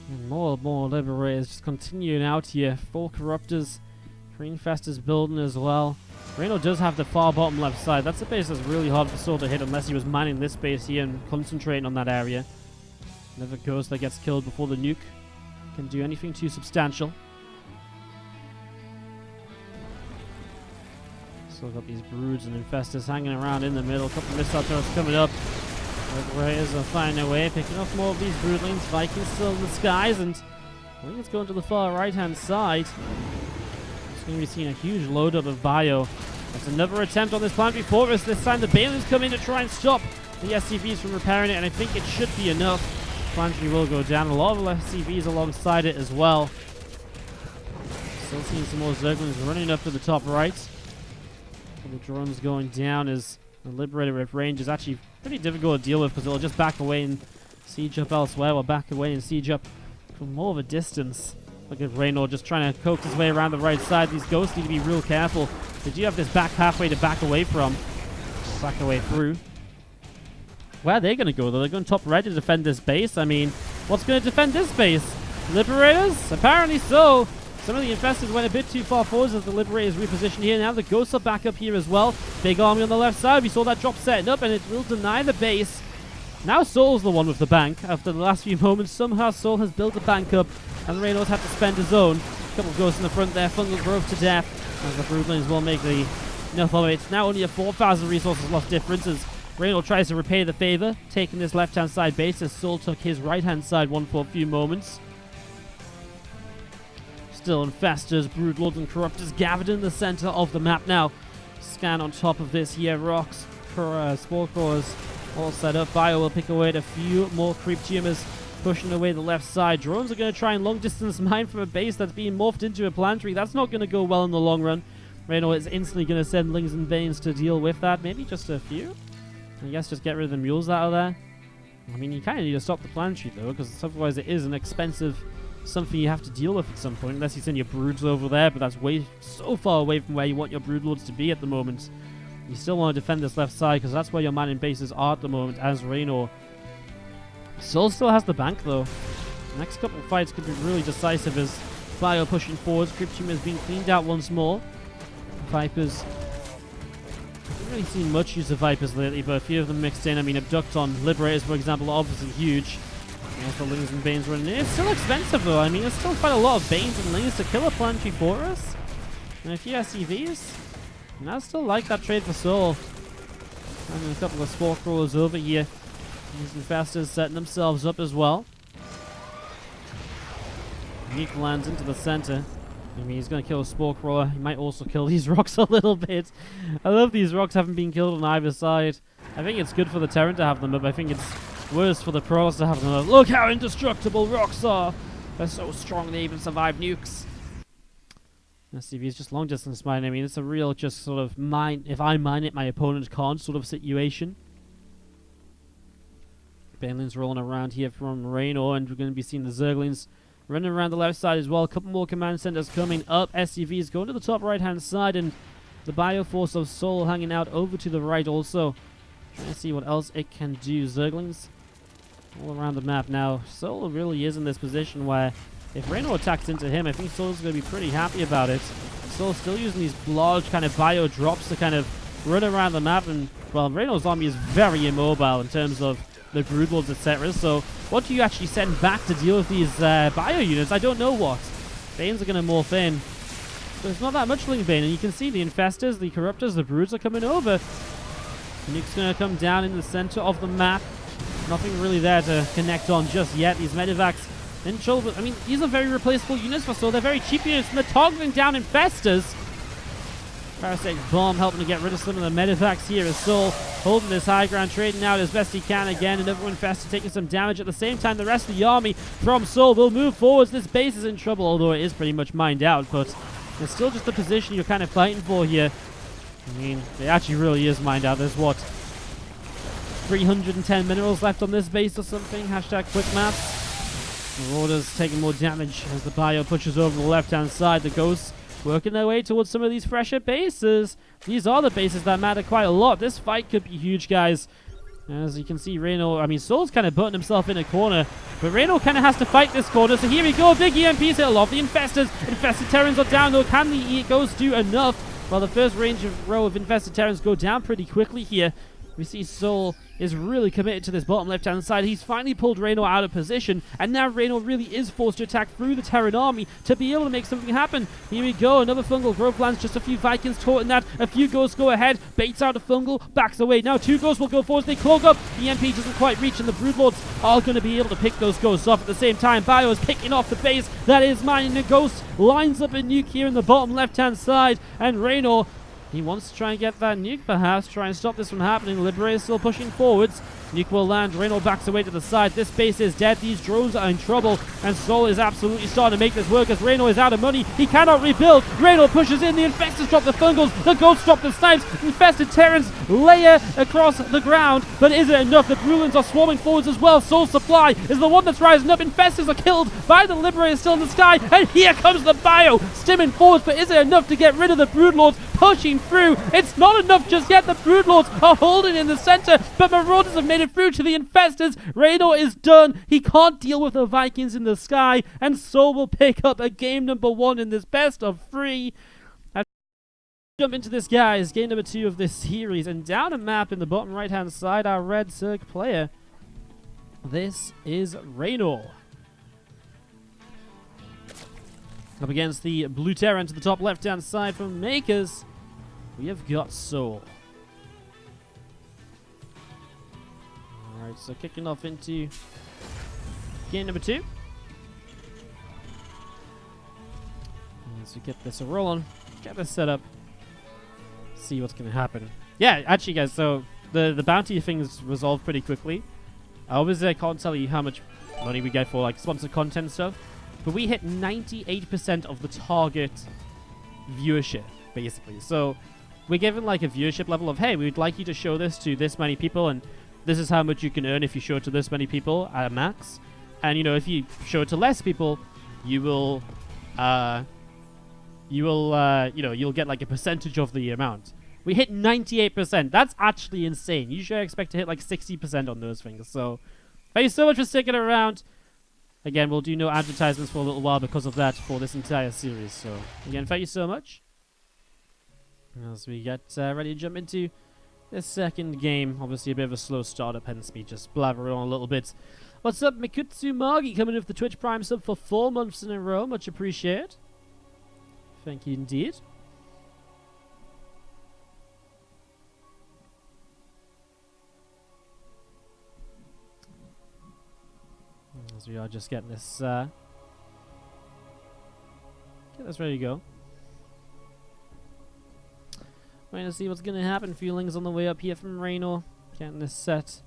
And more Liberators just continuing out here. 4 Corruptors. Green Infestors building as well. Reynor does have the far bottom left side. That's a base that's really hard for souL to hit unless he was mining this base here and concentrating on that area. Never Ghost that gets killed before the nuke can do anything too substantial. Still got these Broods and Infestors hanging around in the middle. A couple of missile turrets coming up. Liberators are finding their way, picking off more of these Broodlings. Vikings still in the skies, and I think it's going to the far right-hand side. Going to be seeing a huge load up of bio. That's another attempt on this Planetary Fortress. This time the Balins come in to try and stop the SCVs from repairing it, and I think it should be enough. Planetary will go down. A lot of SCVs alongside it as well. Still seeing some more Zerglings running up to the top right. The drones going down as the Liberator with range is actually pretty difficult to deal with, because it'll just back away and siege up elsewhere, or back away and siege up from more of a distance. Look at Reynor just trying to coax his way around the right side. These Ghosts need to be real careful. They do have this back pathway to back away from. Back away through. Where are they going to go, though? They're going top right to defend this base. I mean, what's going to defend this base? Liberators? Apparently so. Some of the Infestors went a bit too far forward as the Liberators reposition here. Now the Ghosts are back up here as well. Big army on the left side. We saw that drop setting up, and it will deny the base. Now souL's the one with the bank. After the last few moments, somehow souL has built a bank up, and Reynor's had to spend his own. A couple of Ghosts in the front there, Fungal Grove to death, as the Broodlings will make the enough of it. It's now only a 4,000 resources lost difference as Reynor tries to repay the favor, taking this left-hand side base as souL took his right-hand side one for a few moments. Still Infestors, Broodlords, and Corruptors gathered in the center of the map now. Scan on top of this here, rocks, Spore Crawlers all set up. Bio will pick away at a few more Creep Tumors, pushing away the left side. Drones are going to try and long-distance mine from a base that's being morphed into a Planetary. That's not going to go well in the long run. Reynor is instantly going to send Lings and Veins to deal with that. Maybe just a few? I guess just get rid of the Mules out of there. I mean, you kind of need to stop the Planetary, though, because otherwise it is an expensive something you have to deal with at some point, unless you send your Broods over there, but that's so far away from where you want your Broodlords to be at the moment. You still want to defend this left side, because that's where your mining bases are at the moment as Reynor. souL still has the bank, though. The next couple of fights could be really decisive as Bio pushing forwards. Creep Tumor is being cleaned out once more. Vipers. I haven't really seen much use of Vipers lately, but a few of them mixed in. I mean, Abducton, Liberators, for example, are obviously huge. There's the Lings and Banes running in. It's still expensive, though. I mean, there's still quite a lot of Banes and Lings to kill a Planetary Fortress. And a few SCVs. And I still like that trade for souL. And a couple of spore crawlers over here. These infestors setting themselves up as well. Nuke lands into the center. I mean, he's going to kill a spore crawler. He might also kill these rocks a little bit. I love these rocks haven't been killed on either side. I think it's good for the Terran to have them up. I think it's worse for the pros to have them up. Look how indestructible rocks are. They're so strong they even survive nukes. SCV is just long distance mining. I mean, it's a real just sort of mine. If I mine it, my opponent can't sort of situation. Banelin's rolling around here from Reynor, and we're going to be seeing the Zerglings running around the left side as well. A couple more command centers coming up. SCV is going to the top right-hand side, and the Bioforce of souL hanging out over to the right also. Trying to see what else it can do. Zerglings all around the map now. souL really is in this position where if Reynor attacks into him, I think souL's going to be pretty happy about it. souL's still using these large kind of bio drops to kind of run around the map, and, well, Reynor's army is very immobile in terms of the Broodlords, etc. So what do you actually send back to deal with these bio units? I don't know what. Banes are going to morph in. There's not that much Ling Bane, and you can see the Infestors, the Corruptors, the Broods are coming over. Nuke's going to come down in the center of the map. Nothing really there to connect on just yet. These Medivacs in trouble. I mean, these are very replaceable units for souL. They're very cheap units, and they're targeting down Infestors. Parasitic Bomb helping to get rid of some of the Medivacs here as souL holding this high ground, trading out as best he can again. Another Infestor taking some damage at the same time. The rest of the army from souL will move forwards. This base is in trouble, although it is pretty much mined out, but it's still just the position you're kind of fighting for here. I mean, it actually really is mined out. There's what, 310 minerals left on this base or something? Hashtag quick maths. Marauders taking more damage as the bio pushes over the left-hand side. The Ghosts working their way towards some of these fresher bases. These are the bases that matter quite a lot. This fight could be huge, guys. As you can see, Reynor, I mean, souL's kind of putting himself in a corner, but Reynor kind of has to fight this corner. So here we go, big EMPs hit a lot of the Infestors. Infested Terrans are down, though. Can the Ghosts do enough? Well, the first row of Infested Terrans go down pretty quickly here. We see souL is really committed to this bottom left-hand side. He's finally pulled Reynor out of position, and now Reynor really is forced to attack through the Terran army to be able to make something happen. Here we go, another Fungal Growth lands, just a few Vikings caught in that. A few Ghosts go ahead, baits out a Fungal, backs away. Now two Ghosts will go forward, they clog up. The MP doesn't quite reach, and the Broodlords are going to be able to pick those Ghosts off at the same time. Bio is picking off the base that is mining the Ghost, lines up a nuke here in the bottom left-hand side, and Reynor, he wants to try and get that nuke, perhaps, try and stop this from happening. Liberator still pushing forwards. Nuke will land. Reynor backs away to the side. This base is dead. These drones are in trouble, and souL is absolutely starting to make this work as Reynor is out of money. He cannot rebuild. Reynor pushes in. The Infestors drop the Fungals. The Ghosts drop the Snipes. Infested Terrans layer across the ground, but is it enough? The Brulins are swarming forwards as well. souL's supply is the one that's rising up. Infestors are killed by the Liberator still in the sky, and here comes the Bio stimming forwards, but is it enough to get rid of the Broodlords pushing through? It's not enough just yet. The Broodlords are holding in the center, but Marauders have made it through to the Infestors. Reynor is done. He can't deal with the Vikings in the sky, and souL will pick up a game number 1 in this best of 3. Jump into this, guys. Game number 2 of this series, and down a map in the bottom right-hand side, our red Zerg player. This is Reynor. Up against the blue Terran to the top left-hand side from Makers, we have got souL. Alright, so kicking off into game number 2. As we get this rolling, get this set up, see what's going to happen. Yeah, actually, guys, so the bounty things resolved pretty quickly. Obviously, I can't tell you how much money we get for like sponsored content stuff, but we hit 98% of the target viewership, basically. So we're given like a viewership level of, hey, we'd like you to show this to this many people, and this is how much you can earn if you show it to this many people at max. And, you know, if you show it to less people, you'll get like a percentage of the amount. We hit 98%. That's actually insane. Usually I expect to hit like 60% on those things. So thank you so much for sticking around. Again, we'll do no advertisements for a little while because of that for this entire series. So again, thank you so much. As we get ready to jump into this second game. Obviously a bit of a slow startup, hence me just blabbering on a little bit. What's up, Mikutsu Magi, coming in with the Twitch Prime sub for 4 months in a row. Much appreciated. Thank you indeed. As we are just getting this, get this ready to go. Waiting to see what's going to happen. Feelings on the way up here from Reynor. Getting this set.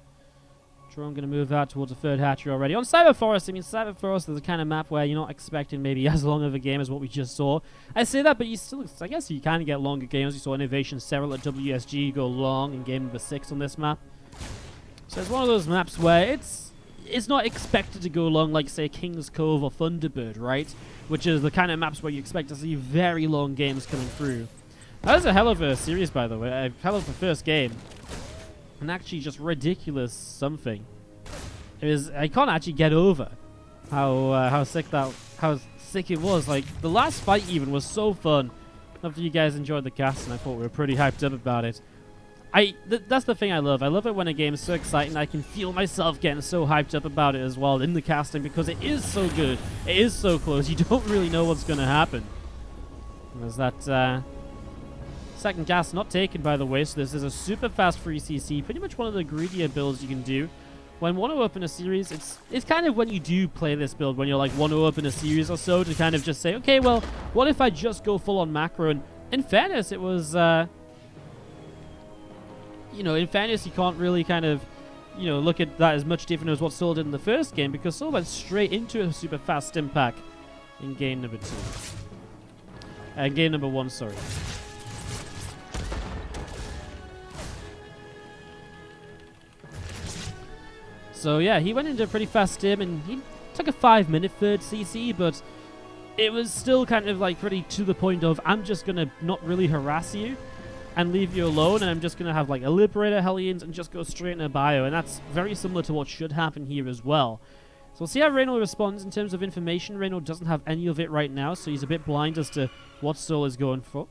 Drone going to move out towards the third hatchery already. On Cyber Forest, I mean, Cyber Forest is the kind of map where you're not expecting maybe as long of a game as what we just saw. I say that, but you still, I guess you can get longer games. You saw Innovation Several at WSG go long in game number 6 on this map. So it's one of those maps where it's not expected to go long like, say, King's Cove or Thunderbird, right? Which is the kind of maps where you expect to see very long games coming through. That was a hell of a series, by the way. A hell of a first game. And actually just ridiculous something. I can't actually get over how sick it was. Like, the last fight even was so fun. After you guys enjoyed the cast, and I thought we were pretty hyped up about it. That's the thing I love. I love it when a game is so exciting. I can feel myself getting so hyped up about it as well in the casting because it is so good. It is so close. You don't really know what's going to happen. And there's that second gas not taken, by the way, so this is a super fast free CC. Pretty much one of the greedier builds you can do. When want to open a series, it's kind of when you do play this build, when you're like want to open a series or so, to kind of just say, okay, well, what if I just go full on macro? And in fairness, it was, you know, in fairness, you can't really kind of, you know, look at that as much different as what souL did in the first game, because souL went straight into a super fast stim pack in game number 2. Game number 1, sorry. So yeah, he went into a pretty fast stim, and he took a 5-minute third CC, but it was still kind of like pretty to the point of, I'm just going to not really harass you and leave you alone, and I'm just going to have like a Liberator, Hellions, and just go straight into bio, and that's very similar to what should happen here as well. So we'll see how Reynor responds in terms of information. Reynor doesn't have any of it right now, so he's a bit blind as to what souL is going for.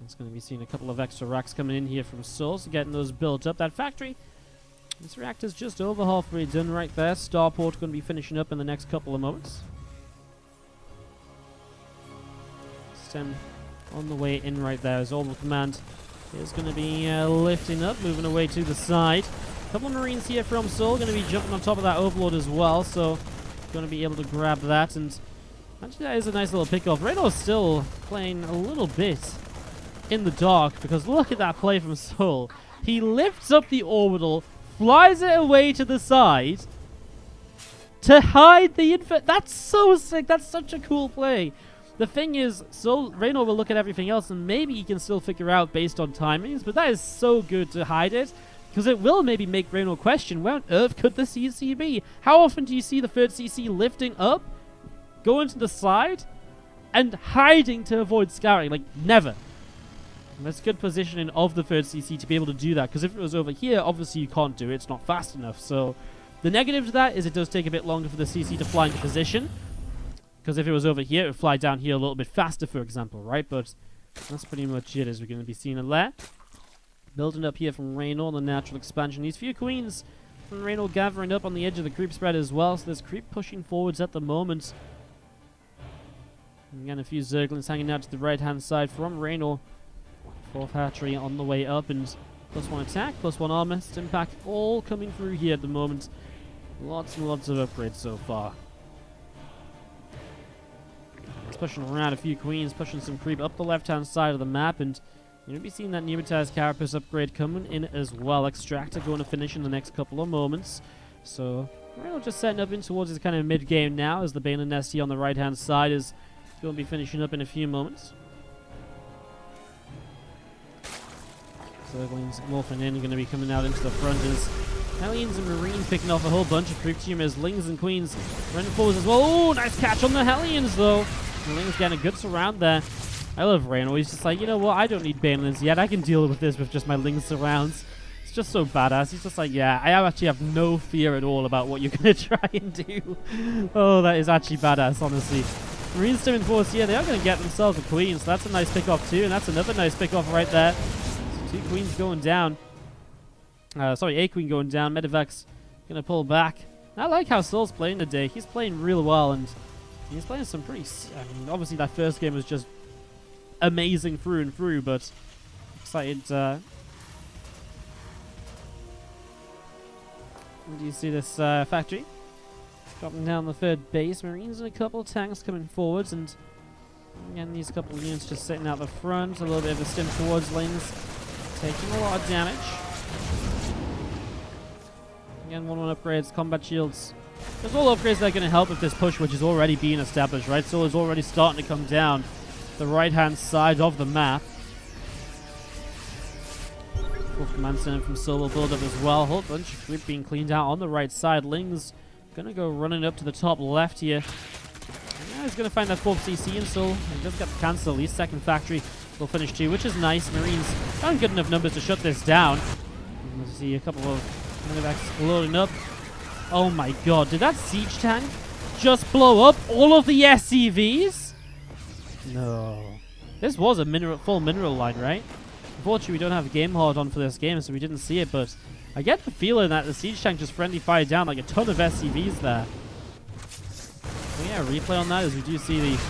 It's going to be seeing a couple of extra racks coming in here from souL, so getting those built up. That factory, this reactor's just over halfway done right there. Starport going to be finishing up in the next couple of moments. Stem on the way in right there as Orbital Command is going to be lifting up, moving away to the side. A couple of Marines here from souL, going to be jumping on top of that Overlord as well, so going to be able to grab that. And actually that is a nice little pick-off. Reynor's still playing a little bit in the dark, because look at that play from souL. He lifts up the Orbital, flies it away to the side to hide the infant. That's so sick. That's such a cool play. The thing is, Reynor will look at everything else, and maybe he can still figure out based on timings, but that is so good to hide it, because it will maybe make Reynor question, where on earth could the CC be? How often do you see the third CC lifting up, going to the side, and hiding to avoid scouting? Like, never. And that's good positioning of the third CC to be able to do that, because if it was over here, obviously you can't do it. It's not fast enough. So the negative to that is it does take a bit longer for the CC to fly into position, because if it was over here, it would fly down here a little bit faster, for example, right? But that's pretty much it, as we're going to be seeing it there. Building up here from Reynor on the natural expansion. These few queens from Reynor gathering up on the edge of the creep spread as well, so there's creep pushing forwards at the moment. And again, a few Zerglings hanging out to the right-hand side from Reynor. 4th hatchery on the way up, and +1 attack, +1 armor, stim pack, all coming through here at the moment. Lots and lots of upgrades so far. It's pushing around a few queens, pushing some creep up the left-hand side of the map, and you're going to be seeing that Pneumatized Carapace upgrade coming in as well. Extractor going to finish in the next couple of moments. So, Reynor just setting up in towards his kind of mid-game now, as the Balin Nest here on the right-hand side is going to be finishing up in a few moments. Zerglings morphing in, going to be coming out into the front as Hellions and Marine picking off a whole bunch of creep tumors. Lings and Queens running forwards as well. Oh, nice catch on the Hellions though. The Lings getting a good surround there. I love Reynor. He's just like, you know what, I don't need Banelins yet. I can deal with this with just my Ling surrounds. It's just so badass. He's just like, yeah, I actually have no fear at all about what you're going to try and do. Oh, that is actually badass, honestly. Marines stimming forwards here. They are going to get themselves a Queen, so that's a nice pick-off too, and that's another nice pick-off right there. 2 queens going down. Sorry, a queen going down. Medivac's gonna pull back. I like how souL's playing today. He's playing real well, and he's playing some pretty... I mean, obviously that first game was just amazing through and through, but excited And you see this factory dropping down the third base. Marines and a couple of tanks coming forwards, and again these couple of units just sitting out the front. A little bit of a stim towards lanes, taking a lot of damage. Again, 1-1 upgrades, combat shields. There's all upgrades that are going to help with this push, which is already being established, right? So it's already starting to come down the right-hand side of the map. Fourth command center from souL will build up as well. A whole bunch of group being cleaned out on the right side. Ling's going to go running up to the top left here. And he's going to find that 4th CC in souL. He just got to cancel. His second factory will finish too, which is nice. Marines aren't good enough numbers to shut this down. And we'll see a couple of medevacs loading up. Oh my god, did that siege tank just blow up all of the SCVs? No. This was a full mineral line, right? Unfortunately, we don't have game hard on for this game, so we didn't see it, but I get the feeling that the siege tank just friendly fired down like a ton of SCVs there. So yeah, replay on that as we do see the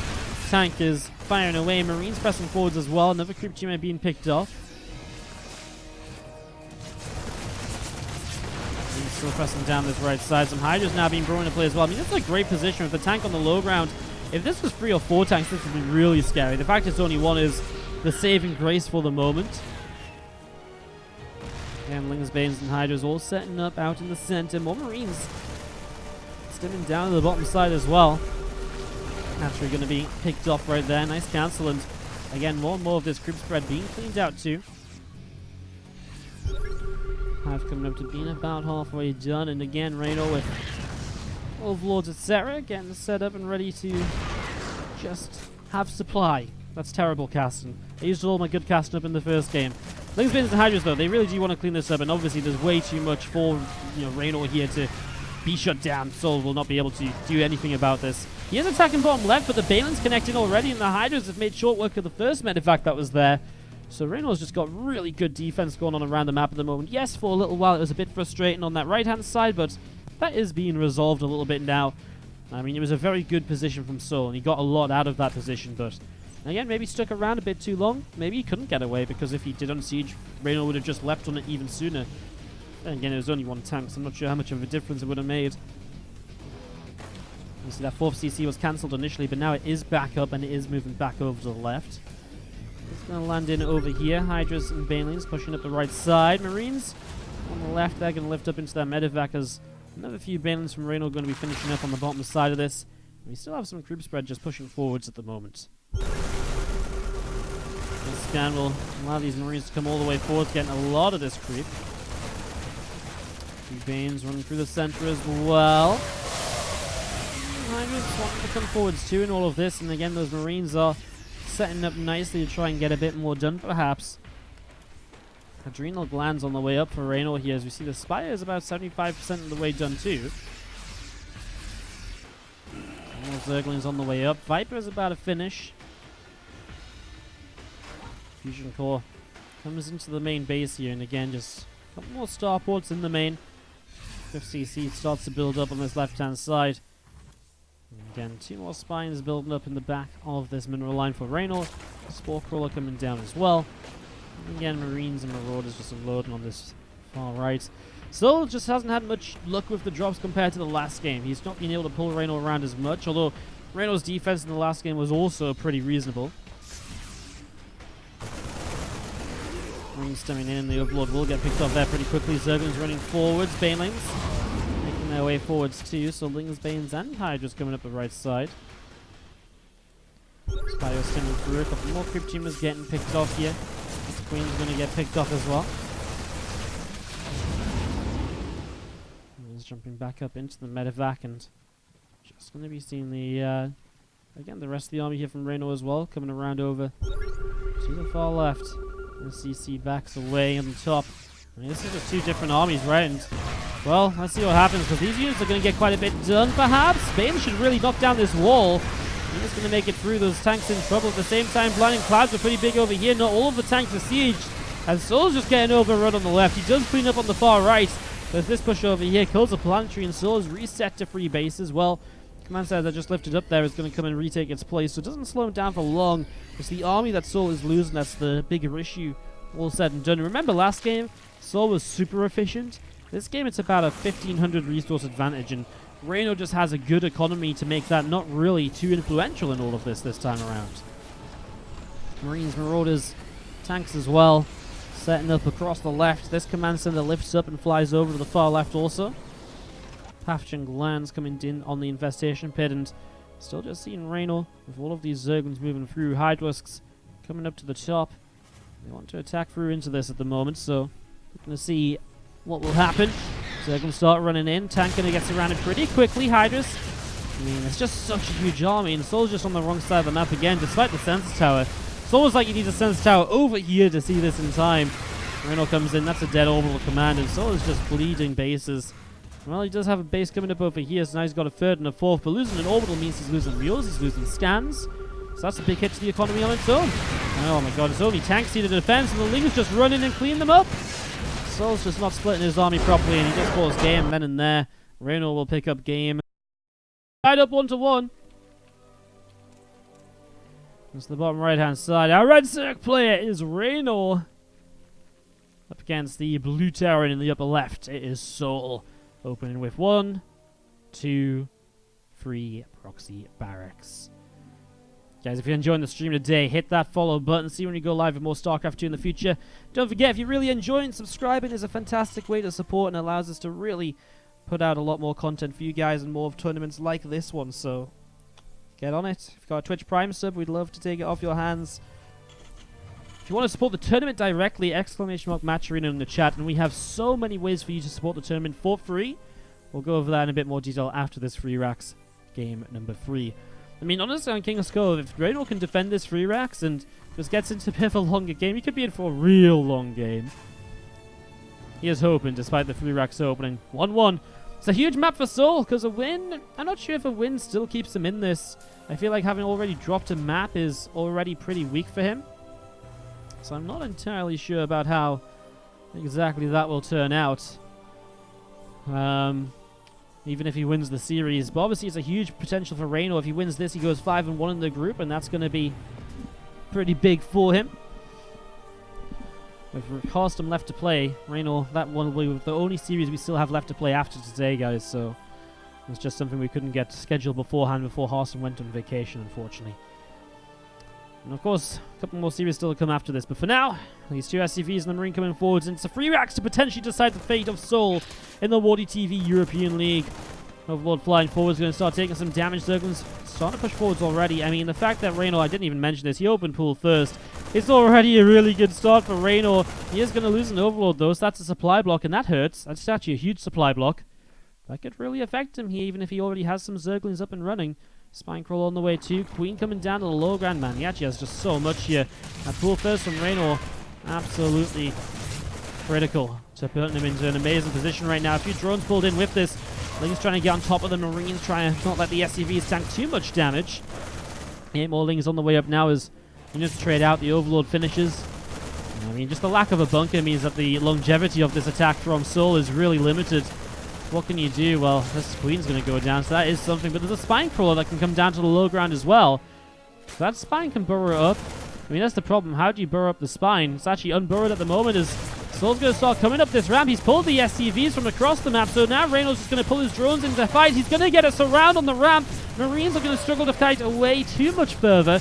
tank is firing away. Marines pressing forwards as well. Another creep team being picked off. Still pressing down this right side. Some Hydras now being brought into play as well. I mean, this is a great position with the tank on the low ground. If this was 3 or 4 tanks, this would be really scary. The fact it's only one is the saving grace for the moment. And Lings, Banes, and Hydras all setting up out in the center. More Marines stimming down to the bottom side as well. Naturally going to be picked off right there. Nice cancel. And again, more and more of this group spread being cleaned out too. Hive coming up to being about halfway done, and again Reynor with overlords etc. getting set up and ready to just have supply. That's terrible casting. I used all my good casting up in the first game. Lings, Bins, and Hydras though, they really do want to clean this up, and obviously there's way too much for Reynor here to be shut down. souL will not be able to do anything about this. He is attacking bottom left, but the Banelin's connecting already, and the Hydras have made short work of the first medevac that was there. So Reynor's just got really good defense going on around the map at the moment. Yes, for a little while it was a bit frustrating on that right-hand side, but that is being resolved a little bit now. I mean, it was a very good position from souL, and he got a lot out of that position, but again, maybe stuck around a bit too long. Maybe he couldn't get away, because if he did unsiege, Reynor would have just left on it even sooner. Then again, it was only one tank, so I'm not sure how much of a difference it would have made. You see that 4th CC was cancelled initially, but now it is back up, and it is moving back over to the left. It's going to land in over here. Hydras and Banelings pushing up the right side. Marines on the left, they're going to lift up into that medevac as another few Banelings from Reynor going to be finishing up on the bottom side of this. And we still have some group spread just pushing forwards at the moment. The scan will allow these Marines to come all the way forwards, getting a lot of this creep. Two Banes running through the center as well. Hydras wanting to come forwards too in all of this, and again those Marines are setting up nicely to try and get a bit more done, perhaps. Adrenal glands on the way up for Reynor here, as we see the Spire is about 75% of the way done too. More Zerglings on the way up. Viper is about to finish. Fusion Core comes into the main base here, and again, just a couple more starports in the main. 5th CC starts to build up on this left-hand side. Again, 2 more spines building up in the back of this mineral line for Reynor. Spore Crawler coming down as well. And again, Marines and Marauders just unloading on this far right. souL just hasn't had much luck with the drops compared to the last game. He's not been able to pull Reynor around as much, although Reynor's defense in the last game was also pretty reasonable. Marines stemming in, the Overlord will get picked off there pretty quickly. Zerglings running forwards, Banelings making their way forwards too, so Lings, Banes, and Hydras coming up the right side. Spire stemming through, a couple more Crypt Tumors getting picked off here. The Queen's going to get picked off as well. He's jumping back up into the medevac, and just going to be seeing the again the rest of the army here from Reynor as well, coming around over to the far left. The CC backs away on the top. I mean, this is just 2 different armies, right? And well, let's see what happens, because these units are going to get quite a bit done, perhaps. Bane should really knock down this wall. He's just going to make it through. Those tanks in trouble. At the same time, Blinding Clouds are pretty big over here. Not all of the tanks are sieged. And souL's just getting overrun on the left. He does clean up on the far right. But this push over here kills the planetary, and souL is reset to free bases. Well, command center that just lifted up there is going to come and retake its place, so it doesn't slow him down for long. It's the army that souL is losing that's the bigger issue, all said and done. Remember last game, souL was super efficient. This game, it's about a 1,500 resource advantage, and Reynor just has a good economy to make that not really too influential in all of this time around. Marines, Marauders, tanks as well, setting up across the left. This command center lifts up and flies over to the far left also. Patching lands coming in on the infestation pit, and still just seeing Reynor with all of these Zerglings moving through. Hydralisks coming up to the top. They want to attack through into this at the moment, so we're going to see what will happen. Zerglings start running in. Tank going to get surrounded pretty quickly. Hydras, I mean, it's just such a huge army, and souL's just on the wrong side of the map again, despite the Census Tower. It's almost like you need a Census Tower over here to see this in time. Reynor comes in. That's a dead orbital command, and souL is just bleeding bases. Well, he does have a base coming up over here, so now he's got a third and a fourth, but losing an orbital means he's losing mules, he's losing scans. So that's a big hit to the economy on its own. Oh my god, it's only tanks here to defense, and the Lings just run in and clean them up. souL's just not splitting his army properly, and he just calls game then and there. Reynor will pick up game. Tied up 1-1. That's the bottom right-hand side. Our red circ player is Reynor. Up against the blue tower in the upper left, it is souL. Opening with 1, 2, 3 proxy barracks. Guys, if you're enjoying the stream today, hit that follow button. See when we go live with more StarCraft 2 in the future. Don't forget, if you're really enjoying, subscribing is a fantastic way to support and allows us to really put out a lot more content for you guys and more of tournaments like this one. So get on it. If you've got a Twitch Prime sub, we'd love to take it off your hands. If you want to support the tournament directly, !match arena in the chat, and we have so many ways for you to support the tournament for free. We'll go over that in a bit more detail after this free racks game number 3. I mean, honestly, on King of Skull, if Reynor can defend this free racks and just gets into a bit of a longer game, he could be in for a real long game. He is hoping, despite the free racks opening. 1-1. It's a huge map for souL, because a win, I'm not sure if a win still keeps him in this. I feel like having already dropped a map is already pretty weak for him. So I'm not entirely sure about how exactly that will turn out. Even if he wins the series. But obviously it's a huge potential for Reynor. If he wins this, he goes 5-1 in the group, and that's going to be pretty big for him. With Hearthstone left to play, Reynor, that one will be the only series we still have left to play after today, guys. So it's just something we couldn't get scheduled beforehand before Hearthstone went on vacation, unfortunately. And of course, a couple more series still to come after this. But for now, these 2 SCVs and the Marine coming forwards, and it's a free racks to potentially decide the fate of souL in the WardiTV European League. Overlord flying forwards, going to start taking some damage. Zerglings starting to push forwards already. I mean, the fact that Reynor, I didn't even mention this, he opened pool first. It's already a really good start for Reynor. He is going to lose an Overlord though, so that's a supply block, and that hurts. That's actually a huge supply block. That could really affect him here, even if he already has some Zerglings up and running. Spinecrawl on the way too. Queen coming down to the low ground, man. He actually has just so much here. That pool first from Reynor, absolutely critical to putting him into an amazing position right now. A few drones pulled in with this. Lings trying to get on top of the Marines, trying to not let the SCVs tank too much damage. 8 more Lings on the way up now as we need to trade out. The Overlord finishes. I mean, just the lack of a bunker means that the longevity of this attack from souL is really limited. What can you do? Well, this Queen's going to go down, so that is something. But there's a Spine Crawler that can come down to the low ground as well. So that Spine can burrow up. I mean, that's the problem. How do you burrow up the Spine? It's actually unburrowed at the moment as souL's going to start coming up this ramp. He's pulled the SCVs from across the map, so now Reynor's just going to pull his drones into the fight. He's going to get a surround on the ramp. Marines are going to struggle to fight away too much further.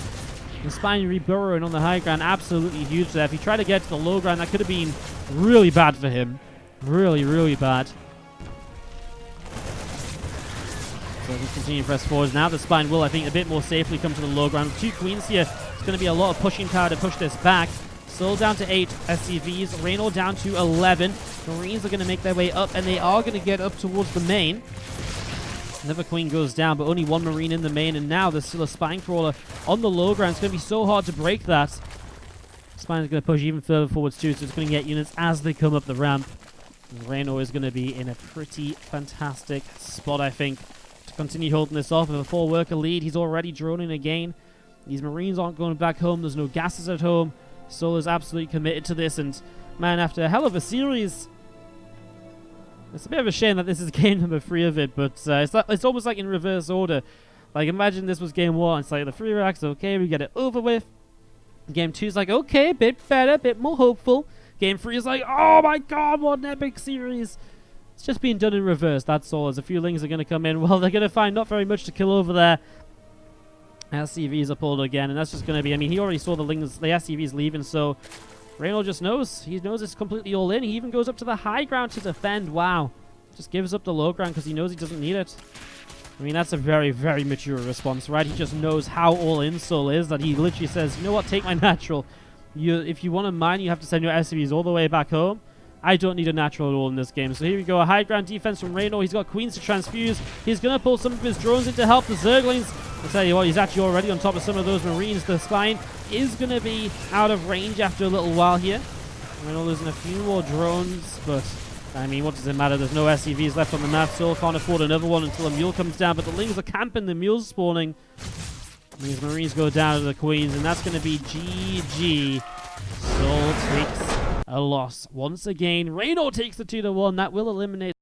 The Spine reburrowing on the high ground, absolutely huge there. If he tried to get to the low ground, that could have been really bad for him. Really, really bad. So just continue to press forwards. Now the Spine will, I think, a bit more safely come to the low ground. 2 Queens here. It's going to be a lot of pushing power to push this back. souL down to 8 SCVs. Reynor down to 11. Marines are going to make their way up, and they are going to get up towards the main. Another Queen goes down, but only 1 Marine in the main, and now there's still a Spine Crawler on the low ground. It's going to be so hard to break that. Spine is going to push even further forwards too, so it's going to get units as they come up the ramp. And Reynor is going to be in a pretty fantastic spot, I think, to continue holding this off. With a 4-worker lead, he's already droning again. These Marines aren't going back home. There's no gases at home. souL is absolutely committed to this, and man, after a hell of a series, it's a bit of a shame that this is game number 3 of it, but it's almost like in reverse order. Like, imagine this was game 1. It's like the 3 racks, okay, we get it over with. Game 2 is like, okay, a bit better, a bit more hopeful. Game 3 is like, oh my god, what an epic series. It's just being done in reverse, that's all. As a few Lings are going to come in. Well, they're going to find not very much to kill over there. SCVs are pulled again, and that's just going to be... I mean, he already saw the Lings, the SCVs leaving, so... Reynor just knows. He knows it's completely all in. He even goes up to the high ground to defend. Wow. Just gives up the low ground because he knows he doesn't need it. I mean, that's a very, very mature response, right? He just knows how all in souL is, that he literally says, you know what, take my natural. If you want to mine, you have to send your SCVs all the way back home. I don't need a natural at all in this game. So here we go, a high ground defense from Reynor. He's got Queens to transfuse. He's going to pull some of his drones in to help the Zerglings. I'll tell you what, he's actually already on top of some of those Marines. The spine is going to be out of range after a little while here. Reynor losing a few more drones, but... I mean, what does it matter? There's no SCVs left on the map. souL can't afford another one until a mule comes down. But the Lings are camping. The mule's spawning. These Marines go down to the Queens. And that's going to be GG. souL takes a loss. Once again, Reynor takes the 2-1. That will eliminate